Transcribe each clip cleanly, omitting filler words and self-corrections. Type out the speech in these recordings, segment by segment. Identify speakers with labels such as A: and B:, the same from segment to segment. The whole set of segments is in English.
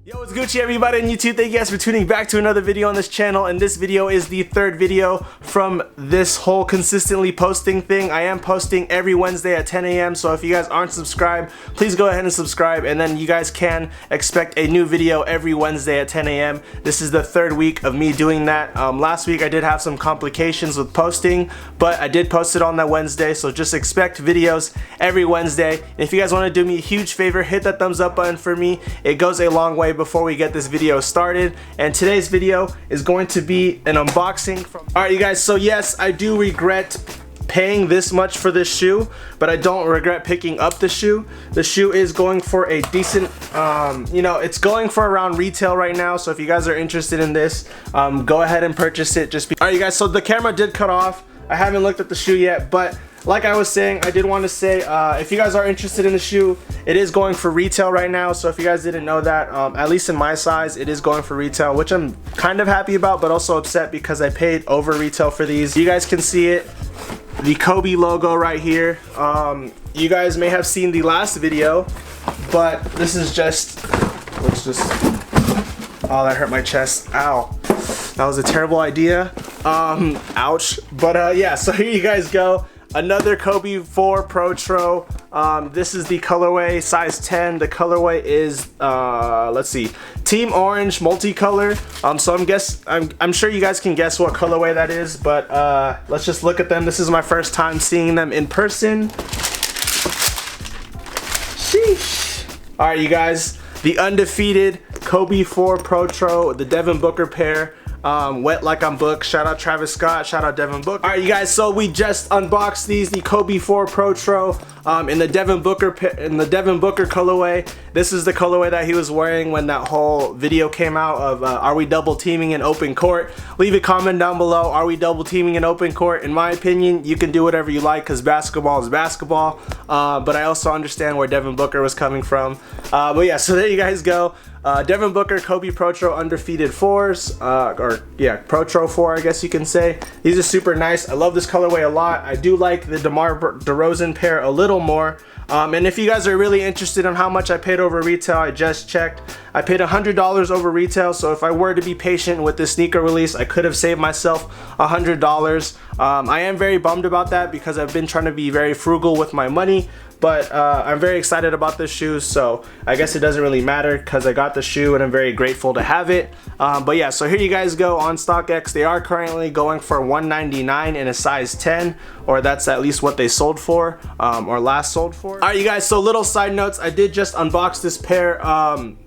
A: Yo, what's Gucci everybody on YouTube? Thank you guys for tuning back to another video on this channel, and this video is the third video from this whole consistently posting thing. I am posting every Wednesday at 10 a.m. so if you guys aren't subscribed, please go ahead and subscribe, and then you guys can expect a new video every Wednesday at 10 a.m. This is the third week of me doing that. Last week I did have some complications with posting, but I did post it on that Wednesday, so just expect videos every Wednesday. And if you guys want to do me a huge favor, hit that thumbs up button for me. It goes a long way before we get this video started. And today's video is going to be an unboxing from alright you guys, so yes, I do regret paying this much for this shoe, but I don't regret picking up the shoe. The shoe is going for a decent you know, it's going for around retail right now, so if you guys are interested in this, go ahead and purchase it. Alright you guys, so the camera did cut off. I haven't looked at the shoe yet, but like I was saying, I did want to say, if you guys are interested in the shoe, it is going for retail right now. So if you guys didn't know that, at least in my size, it is going for retail, which I'm kind of happy about, but also upset because I paid over retail for these. You guys can see it, the Kobe logo right here. You guys may have seen the last video, but this is just, oh, that hurt my chest. Ow. That was a terrible idea. Ouch. But yeah, so here you guys go. Another Kobe 4 Pro Tro. This is the colorway, size 10. The colorway is, let's see, Team Orange multicolor. So I'm sure you guys can guess what colorway that is, but let's just look at them. This is my first time seeing them in person. Sheesh. All right, you guys, the undefeated Kobe 4 Pro Tro, the Devin Booker pair. Wet like I'm booked. Shout out Travis Scott, shout out Devin Booker. Alright you guys, so we just unboxed these, the Kobe 4 Pro Tro in the Devin Booker colorway. This is the colorway that he was wearing when that whole video came out of are we double teaming in open court. Leave a comment down below, are we double teaming in open court? In my opinion, you can do whatever you like because basketball is basketball, but I also understand where Devin Booker was coming from. But yeah, so there you guys go. Devin Booker, Kobe Pro Tro undefeated 4s, or yeah, Pro Tro 4 I guess you can say. These are super nice. I love this colorway a lot. I do like the DeMar DeRozan pair a little more. And if you guys are really interested in how much I paid over retail, I just checked. I paid $100 over retail, so if I were to be patient with this sneaker release, I could have saved myself $100. I am very bummed about that because I've been trying to be very frugal with my money. But I'm very excited about this shoe, so I guess it doesn't really matter because I got the shoe and I'm very grateful to have it. But yeah, so here you guys go on StockX. They are currently going for $199 in a size 10, or that's at least what they sold for, or last sold for. Alright you guys, so little side notes, I did just unbox this pair.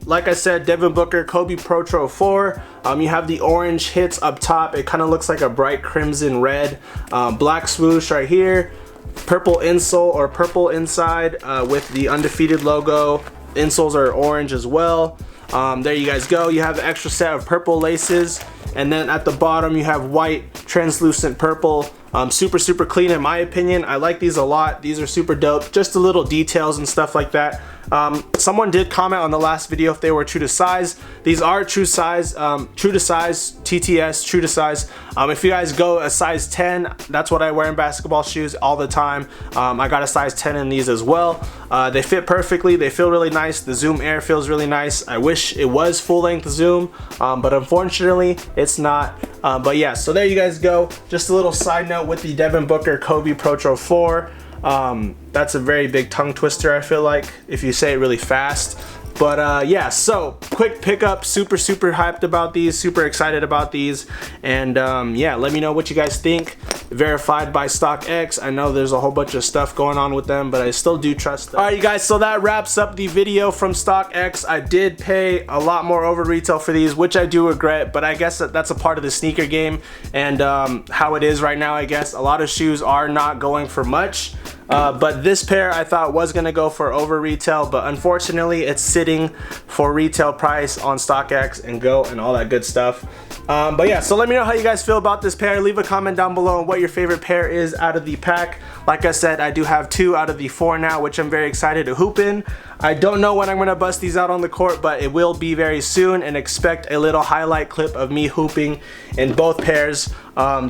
A: Like I said, Devin Booker Kobe Pro Tro 4. You have the orange hits up top. It kind of looks like a bright crimson red. Black swoosh right here. Purple insole or purple inside with the undefeated logo. Insoles are orange as well. There you guys go. You have the extra set of purple laces, and then at the bottom you have white translucent purple. Super clean in my opinion. I like these a lot. These are super dope. Just the little details and stuff like that. Someone did comment on the last video if they were true to size. These are true size, TTS, true to size. If you guys go a size 10, that's what I wear in basketball shoes all the time. I got a size 10 in these as well. They fit perfectly. They feel really nice. The Zoom Air feels really nice. I wish it was full length Zoom, but unfortunately it's not. But yeah, so there you guys go. Just a little side note with the Devin Booker Kobe Pro Tro 4. That's a very big tongue twister, I feel like, if you say it really fast. But yeah, so quick pickup, super hyped about these, super excited about these, and yeah, let me know what you guys think. Verified by StockX. I know there's a whole bunch of stuff going on with them, but I still do trust them. Alright you guys, so that wraps up the video from StockX. I did pay a lot more over retail for these, which I do regret, but I guess that's a part of the sneaker game and how it is right now. I guess a lot of shoes are not going for much. But this pair I thought was gonna go for over retail, but unfortunately it's sitting for retail price on StockX and Go and all that good stuff. But yeah, so let me know how you guys feel about this pair. Leave a comment down below on what your favorite pair is out of the pack. Like I said, I do have 2 out of the 4 now, which I'm very excited to hoop in. I don't know when I'm gonna bust these out on the court, but it will be very soon, and expect a little highlight clip of me hooping in both pairs.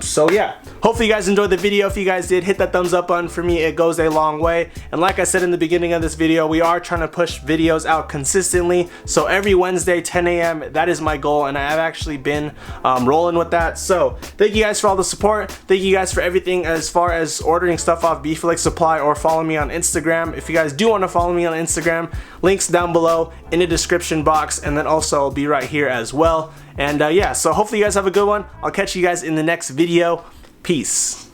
A: So yeah, hopefully you guys enjoyed the video. If you guys did, hit that thumbs up button. For me, it goes a long way. And like I said in the beginning of this video, we are trying to push videos out consistently. So every Wednesday 10 a.m. that is my goal, and I have actually been rolling with that. So thank you guys for all the support. Thank you guys for everything as far as ordering stuff off bflakessupply or follow me on Instagram. If you guys do want to follow me on Instagram, links down below in the description box, and then also I'll be right here as well. And yeah, so hopefully you guys have a good one. I'll catch you guys in the next video. Peace.